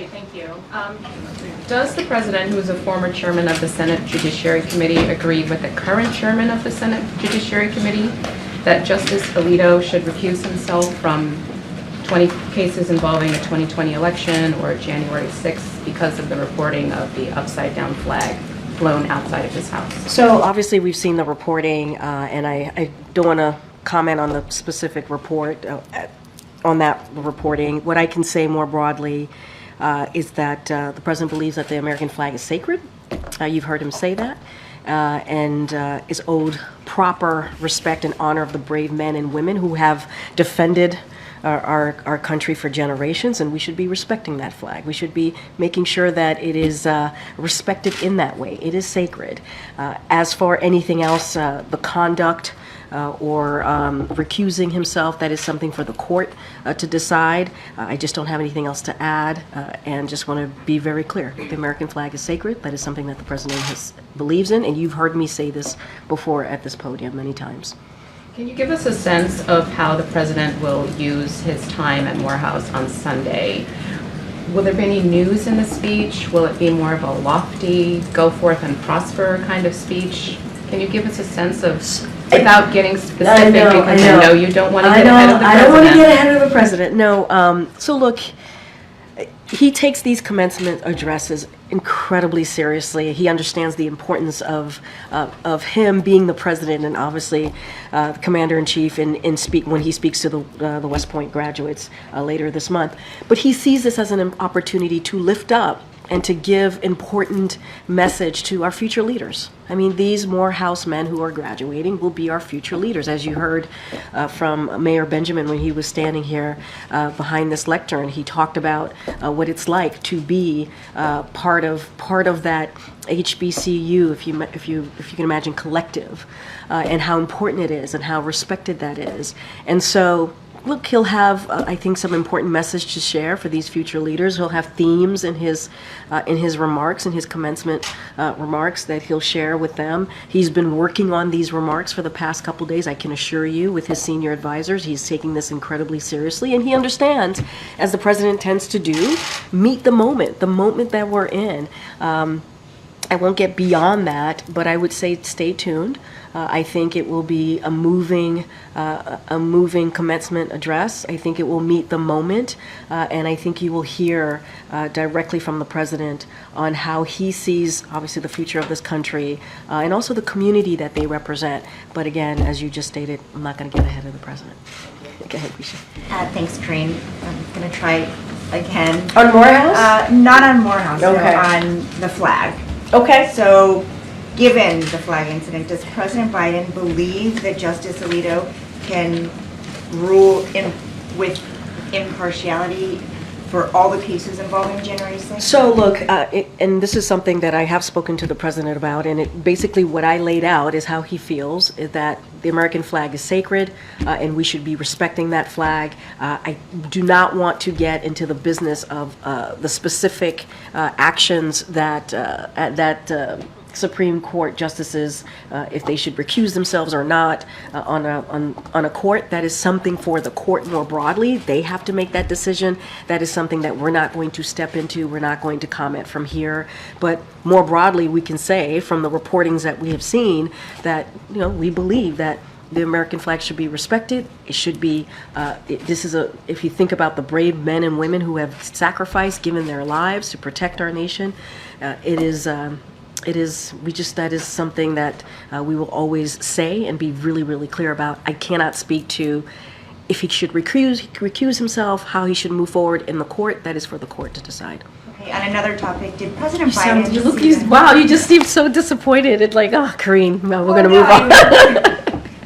Great, thank you. Does the president, who is a former chairman of the Senate Judiciary Committee, agree with the current chairman of the Senate Judiciary Committee that Justice Alito should recuse himself from 20 cases involving a 2020 election or January 6th because of the reporting of the upside-down flag flown outside of his house? So obviously we've seen the reporting, and I don't want to comment on the specific report, on that reporting. What I can say more broadly is that the president believes that the American flag is sacred. You've heard him say that, and is owed proper respect and honor of the brave men and women who have defended our country for generations, and we should be respecting that flag. We should be making sure that it is respected in that way. It is sacred. As for anything else, the conduct or recusing himself, that is something for the court to decide. I just don't have anything else to add, and just want to be very clear. The American flag is sacred. That is something that the president believes in, and you've heard me say this before at this podium many times. Can you give us a sense of how the president will use his time at Morehouse on Sunday? Will there be any news in the speech? Will it be more of a lofty, go forth and prosper kind of speech? Can you give us a sense of, without getting specific, because I know you don't want to get ahead of the president. I don't want to get ahead of the president, no. So look, he takes these commencement addresses incredibly seriously. He understands the importance of him being the president, and obviously the commander-in-chief when he speaks to the West Point graduates later this month. But he sees this as an opportunity to lift up and to give important message to our future leaders. I mean, these Morehouse men who are graduating will be our future leaders. As you heard from Mayor Benjamin when he was standing here behind this lectern, he talked about what it's like to be part of that HBCU, if you can imagine, collective, and how important it is and how respected that is. And so, look, he'll have, I think, some important message to share for these future leaders. He'll have themes in his remarks, in his commencement remarks that he'll share with them. He's been working on these remarks for the past couple days, I can assure you, with his senior advisors. He's taking this incredibly seriously, and he understands, as the president tends to do, meet the moment that we're in. I won't get beyond that, but I would say stay tuned. I think it will be a moving commencement address. I think it will meet the moment, and I think you will hear directly from the president on how he sees, obviously, the future of this country, and also the community that they represent. But again, as you just stated, I'm not going to get ahead of the president. Go ahead, Risha. Thanks, Karine. I'm going to try again. On Morehouse? Not on Morehouse, okay. No, on the flag. Okay. So, given the flag incident, does President Biden believe that Justice Alito can rule with impartiality for all the cases involving January 6th? So look, and this is something that I have spoken to the president about, and basically what I laid out is how he feels is that the American flag is sacred, and we should be respecting that flag. I do not want to get into the business of the specific actions that Supreme Court justices, if they should recuse themselves or not on a court. That is something for the court more broadly. They have to make that decision. That is something that we're not going to step into. We're not going to comment from here. But more broadly, we can say from the reportings that we have seen that we believe that the American flag should be respected. It should be. If you think about the brave men and women who have sacrificed, given their lives to protect our nation, that is something that we will always say and be really, really clear about. I cannot speak to if he should recuse himself, how he should move forward in the court. That is for the court to decide. Okay, on another topic, did President Biden... Wow, you just seem so disappointed. It's like, oh, Karine, we're going to move on.